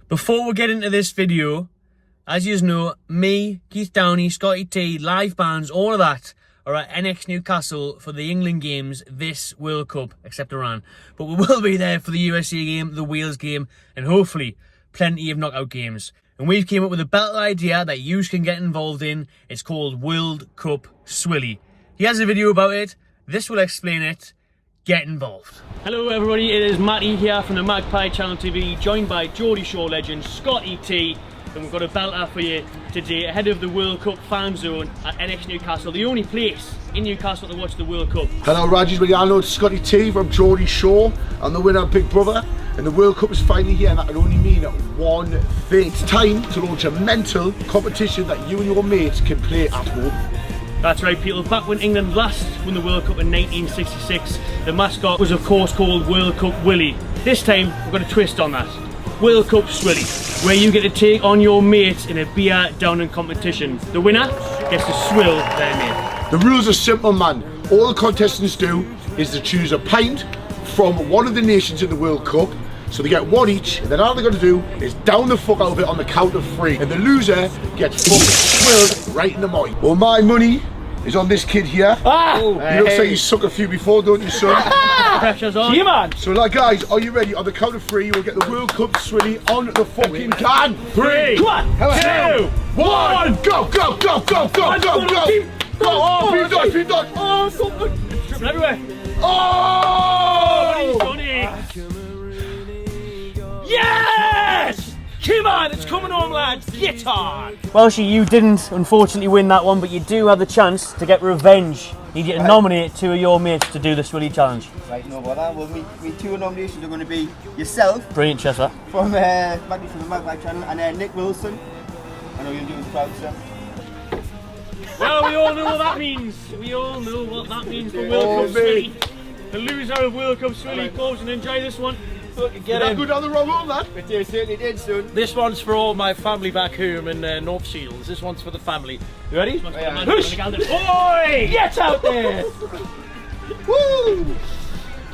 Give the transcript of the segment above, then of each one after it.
Before we get into this video, as you know, me, Keith Downey, Scotty T, live bands, all of that are at NX Newcastle for the England games this World Cup, except Iran. But we will be there for the USA game, the Wales game, and hopefully plenty of knockout games. And we've came up with a better idea that you can get involved in. It's called World Cup SWILLED. He has a video about it. This will explain it. Get involved. Hello everybody, it is Matty here from the Magpie Channel TV, joined by Geordie show legend Scotty T, and we've got a belter for you today ahead of the World Cup fan zone at NX Newcastle, the only place in Newcastle to watch the World Cup. Hello Rajis, well, I know it's Scotty T from Geordie show. I'm the winner of Big Brother, and the World Cup is finally here, and that can only mean one thing. It's time to launch a mental competition that you and your mates can play at home. That's right people, back when England last won the World Cup in 1966, the mascot was of course called World Cup Willie. This time we've got a twist on that. World Cup SWILLED, where you get to take on your mates in a beer downing competition. The winner gets to swill their mate. The rules are simple, man. All the contestants do is to choose a pint from one of the nations in the World Cup. So they get one each, and then all they're going to do is down the fuck out of it on the count of 3. And the loser gets fucking swilled right in the mouth. Well, my money is on this kid here. You looks like you sucked a few before, don't you, son? Pressure's on. Yeah, man. So, like, guys, are you ready? On the count of 3, you will get the World Cup SWILLED on the fucking can. 3, 2, 1, go, go, go, go, go, go, go. Go, oh, beam dodge, beam dodge. Oh, something. Tripping everywhere. Oh! What have you done? Yes! Come on, it's coming home, lads. Get on. Well, you didn't unfortunately win that one, but you do have the chance to get revenge. You need to nominate 2 of your mates to do the SWILLED challenge. Right, no bother. Well, me 2 nominations are going to be yourself Brilliant, Chester. from Matty from the Magpie Channel, and Nick Wilson. I know you'll do his proud, sir. Well, we all know what that means. We all know what that means for World Cup SWILLED. The loser of World Cup SWILLED goes and enjoy this one. Get in. Go down the wrong road, lad. But you certainly did, son. This one's for all my family back home in North Shields. This one's for the family. You ready? Push! Oi! Get out there! Woo!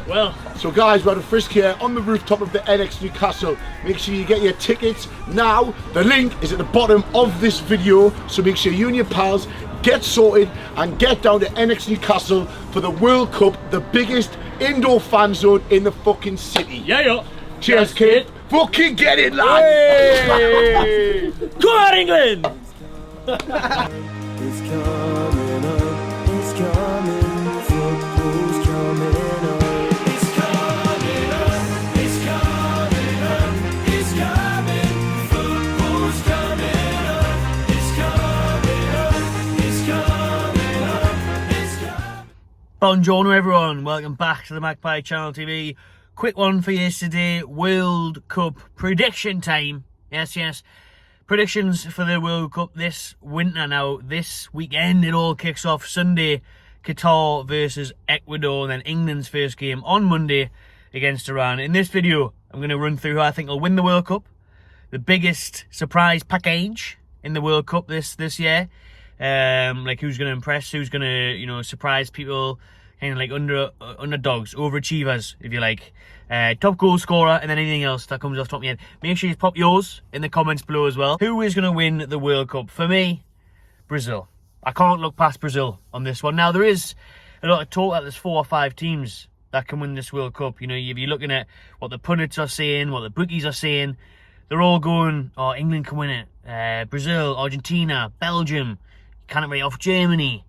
Well, So guys, we're at a frisk here on the rooftop of the NX Newcastle. Make sure you get your tickets now. The link is at the bottom of this video, so make sure you and your pals get sorted and get down to NX Newcastle for the World Cup, the biggest indoor fan zone in the fucking city. yeah. Cheers, kid. Fucking get it, lad! Hey! Come on, England! It's coming up, it's coming, football's coming up. It's coming up, it's coming up, it's coming, football's coming up. It's coming up, it's coming up, it's coming. Buongiorno everyone, welcome back to the Magpie Channel TV. Quick one for you today, World Cup prediction time. Yes. Predictions for the World Cup this winter now. This weekend it all kicks off. Sunday, Qatar versus Ecuador, and then England's first game on Monday against Iran. In this video, I'm going to run through who I think will win the World Cup, the biggest surprise package in the World Cup this year, like who's going to impress, who's going to surprise people, kind of like underdogs, overachievers if you like, top goal scorer, and then anything else that comes off the top of your head. Make sure you pop yours in the comments below as well. Who is going to win the World Cup? For me, Brazil. I can't look past Brazil on this one. Now there is a lot of talk that there's 4 or 5 teams that can win this World Cup. You know, if you're looking at what the pundits are saying, what the bookies are saying, they're all going, oh, England can win it. Brazil, Argentina, Belgium, can't write off Germany.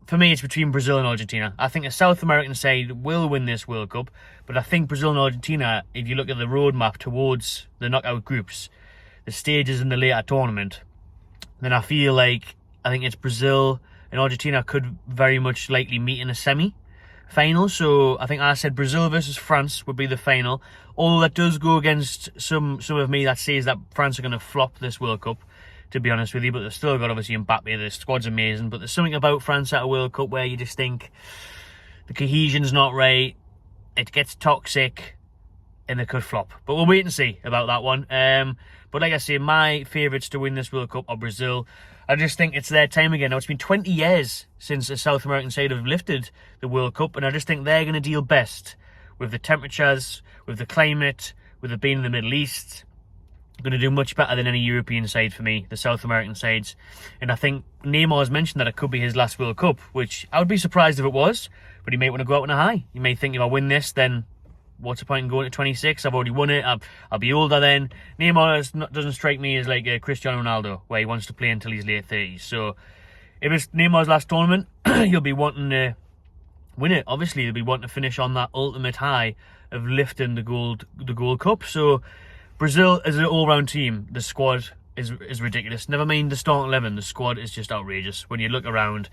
For me, it's between Brazil and Argentina. I think the South American side will win this World Cup, but I think Brazil and Argentina, if you look at the roadmap towards the knockout groups, the stages in the later tournament, then I think it's Brazil and Argentina could very much likely meet in a semi-final. So I think I said Brazil versus France would be the final. Although that does go against some of me that says that France are going to flop this World Cup, to be honest with you, but they've still got obviously Mbappe, the squad's amazing, but there's something about France at a World Cup where you just think the cohesion's not right, it gets toxic, and they could flop. But we'll wait and see about that one. But like I say, my favourites to win this World Cup are Brazil. I just think it's their time again. Now, it's been 20 years since the South American side have lifted the World Cup, and I just think they're going to deal best with the temperatures, with the climate, with it being in the Middle East. going to do much better than any European side for me, the South American sides. And I think Neymar's mentioned that it could be his last World Cup, which I would be surprised if it was, but he may want to go out on a high. He may think, if I win this, then what's the point in going to 26? I've already won it. I'll be older then. Neymar doesn't strike me as like a Cristiano Ronaldo, where he wants to play until he's late 30s. So if it's Neymar's last tournament, he'll be wanting to win it. Obviously, he'll be wanting to finish on that ultimate high of lifting the gold cup. So Brazil as an all-round team, the squad is ridiculous. Never mind the starting 11, the squad is just outrageous. When you look around,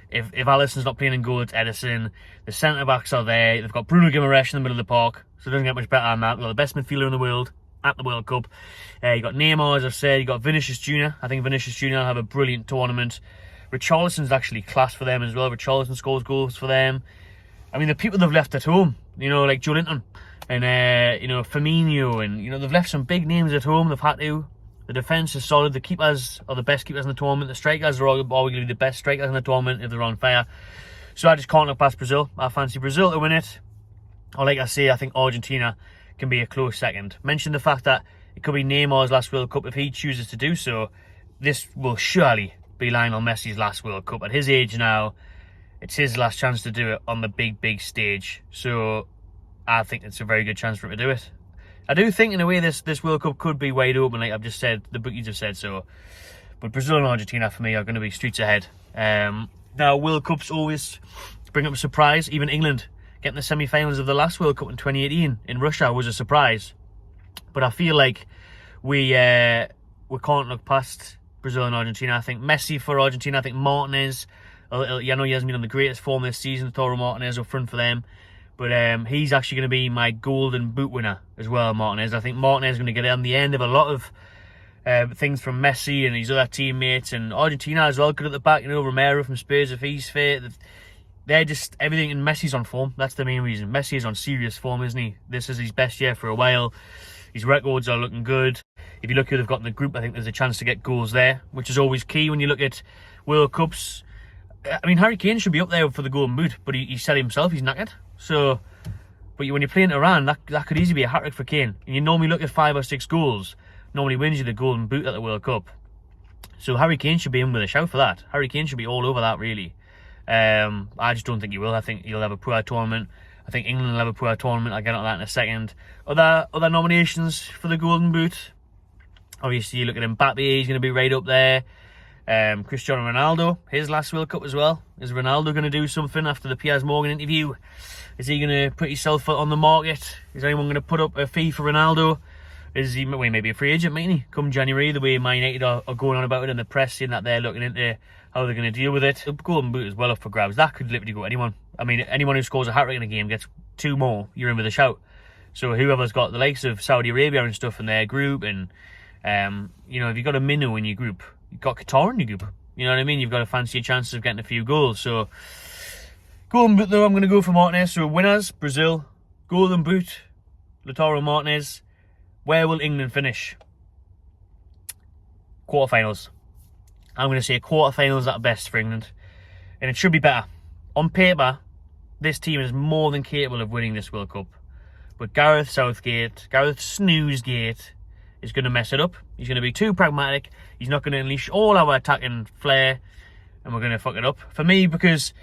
if Alisson's not playing in goal, it's Edison. The centre-backs are there. They've got Bruno Guimaraes in the middle of the park, so it doesn't get much better than that. We've got the best midfielder in the world at the World Cup. You got Neymar, as I've said. You got Vinicius Jr. I think Vinicius Jr. will have a brilliant tournament. Richarlison's actually class for them as well. Richarlison scores goals for them. I mean, the people they've left at home, like Joe Linton and, Firmino, and, they've left some big names at home. They've had to. The defence is solid. The keepers are the best keepers in the tournament. The strikers are arguably the best strikers in the tournament if they're on fire. So I just can't look past Brazil. I fancy Brazil to win it. Or like I say, I think Argentina can be a close second. Mention the fact that it could be Neymar's last World Cup. If he chooses to do so, this will surely be Lionel Messi's last World Cup. At his age now, it's his last chance to do it on the big stage. So I think it's a very good chance for him to do it. I do think, in a way, this World Cup could be wide open, like I've just said. The bookies have said so. But Brazil and Argentina, for me, are going to be streets ahead. Now, World Cups always bring up a surprise. Even England getting the semi-finals of the last World Cup in 2018 in Russia was a surprise. But I feel like we can't look past Brazil and Argentina. I think Messi for Argentina. I think Martinez. I know he hasn't been on the greatest form this season. Toro Martinez up front for them. But he's actually going to be my golden boot winner as well, Martinez. I think Martinez is going to get on the end of a lot of things from Messi and his other teammates. And Argentina as well, good at the back. Romero from Spurs, if he's fit. They're just everything. And Messi's on form. That's the main reason. Messi is on serious form, isn't he? This is his best year for a while. His records are looking good. If you look who they've got in the group, I think there's a chance to get goals there, which is always key when you look at World Cups. I mean, Harry Kane should be up there for the golden boot, but he said himself he's knackered. So, but when you're playing Iran, that could easily be a hat-trick for Kane. And you normally look at 5 or 6 goals, normally wins you the golden boot at the World Cup. So Harry Kane should be in with a shout for that. Harry Kane should be all over that, really. I just don't think he will. I think he'll have a poor tournament. I think England will have a poor tournament. I'll get on that in a second. Other nominations for the golden boot. Obviously, you look at Mbappe, he's going to be right up there. Cristiano Ronaldo, his last World Cup as well. Is Ronaldo going to do something after the Piers Morgan interview? Is he going to put himself on the market? Is anyone going to put up a fee for Ronaldo? Is he maybe a free agent, mightn't he? Come January, the way Man United are going on about it in the press, saying that they're looking into how they're going to deal with it. The golden boot is well up for grabs. That could literally go to anyone. I mean, anyone who scores a hat-trick in a game gets 2 more. You're in with a shout. So whoever's got the likes of Saudi Arabia and stuff in their group, and if you've got a minnow in your group, you've got Qatar in your group. You know what I mean? You've got a fancier chances of getting a few goals. So golden boot, though, I'm going to go for Martinez. So winners, Brazil. Golden boot, Lautaro Martinez. Where will England finish? Quarterfinals. I'm going to say quarterfinals at best for England. And it should be better. On paper, this team is more than capable of winning this World Cup. But Gareth Snoozegate, is going to mess it up. He's going to be too pragmatic. He's not going to unleash all our attacking flair. And we're going to fuck it up. For me, because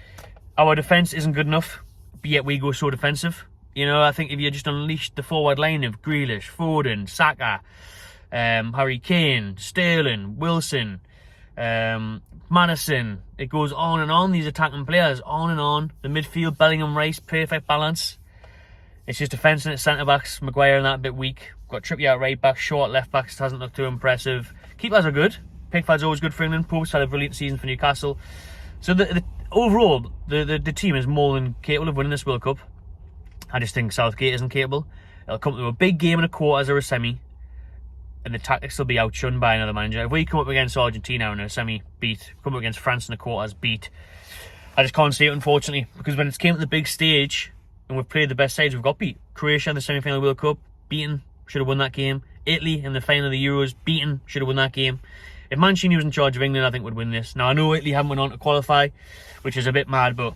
our defence isn't good enough, but yet we go so defensive. I think if you just unleashed the forward line of Grealish, Foden, Saka, Harry Kane, Sterling, Wilson, Madison, it goes on and on, these attacking players, on and on. The midfield, Bellingham, Rice, perfect balance. It's just defence and its centre-backs, Maguire and that a bit weak. Got Trippier at right back, Short left backs, hasn't looked too impressive. Keepers are good. Pickford's always good for England. Pope's had a brilliant season for Newcastle. So overall, the team is more than capable of winning this World Cup. I just think Southgate isn't capable. It'll come to a big game in a quarters or a semi, and the tactics will be outshone by another manager. If we come up against Argentina in a semi, beat. Come up against France in the quarters, beat. I just can't see it, unfortunately, because when it came to the big stage and we've played the best sides, we've got beat. Croatia in the semi-final World Cup, beaten, should have won that game. Italy in the final of the Euros, beaten, should have won that game. If Mancini was in charge of England, I think would win this. Now, I know Italy haven't went on to qualify, which is a bit mad, but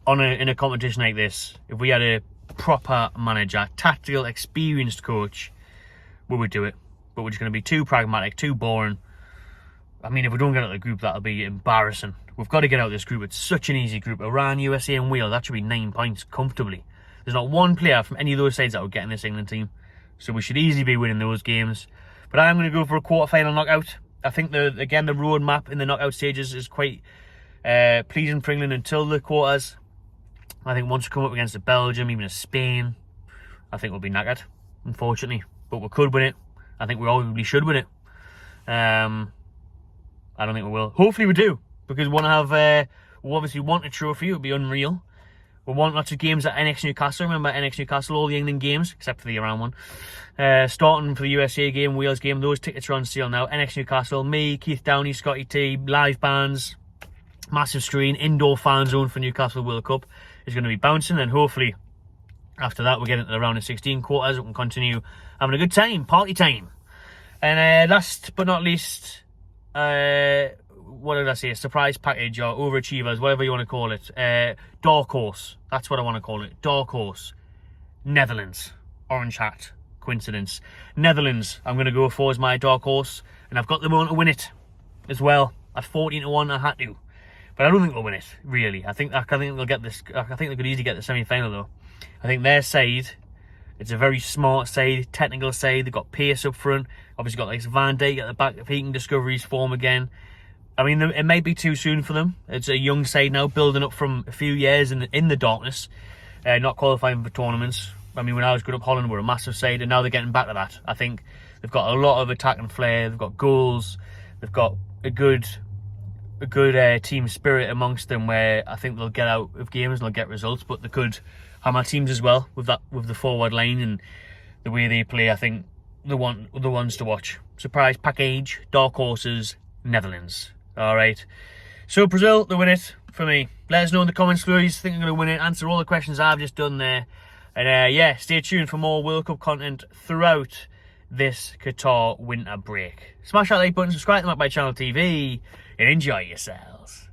in a competition like this, if we had a proper manager, tactical, experienced coach, we would do it. but we're just going to be too pragmatic, too boring. I mean, if we don't get out of the group, that'll be embarrassing. We've got to get out of this group. It's such an easy group. Iran, USA and Wales, that should be 9 points comfortably. There's not one player from any of those sides that would get in this England team. So we should easily be winning those games. But I'm going to go for a quarter-final knockout. I think, the roadmap in the knockout stages is quite pleasing for England until the quarters. I think once we come up against a Belgium, even a Spain, I think we'll be knackered, unfortunately. But we could win it. I think we probably should win it. I don't think we will. Hopefully we do, because we want to have, we obviously want a trophy. It would be unreal. We want lots of games at NX Newcastle. Remember NX Newcastle, all the England games, except for the Iran one. Starting for the USA game, Wales game, those tickets are on sale now. NX Newcastle, me, Keith Downey, Scotty T, live bands, massive screen, indoor fan zone for Newcastle World Cup is going to be bouncing, and hopefully after that we'll get into the round of 16 quarters. We can continue having a good time, party time. And last but not least, what did I say? A surprise package or overachievers, whatever you want to call it. Dark horse. That's what I want to call it. Dark horse. Netherlands. Orange hat. Coincidence. Netherlands, I'm going to go for as my dark horse. And I've got them on to win it as well. At 14-1, I had to. But I don't think they'll win it, really. I think they'll get this. I think they could easily get the semi-final, though. I think their side, it's a very smart side, technical side. They've got pace up front. Obviously got like Van Dijk at the back if he can discover his form again. I mean, it may be too soon for them. It's a young side now, building up from a few years in the darkness, not qualifying for tournaments. I mean, when I was growing up, Holland were a massive side, and now they're getting back to that. I think they've got a lot of attack and flair. They've got goals. They've got a good team spirit amongst them, where I think they'll get out of games and they'll get results. But they could hammer teams as well with the forward line and the way they play. I think the ones to watch. Surprise package, dark horses, Netherlands. All right. So Brazil, they win it for me. Let us know in the comments who you think I'm going to win it. Answer all the questions I've just done there. And yeah, stay tuned for more World Cup content throughout this Qatar winter break. Smash that like button, subscribe to my channel TV, and enjoy yourselves.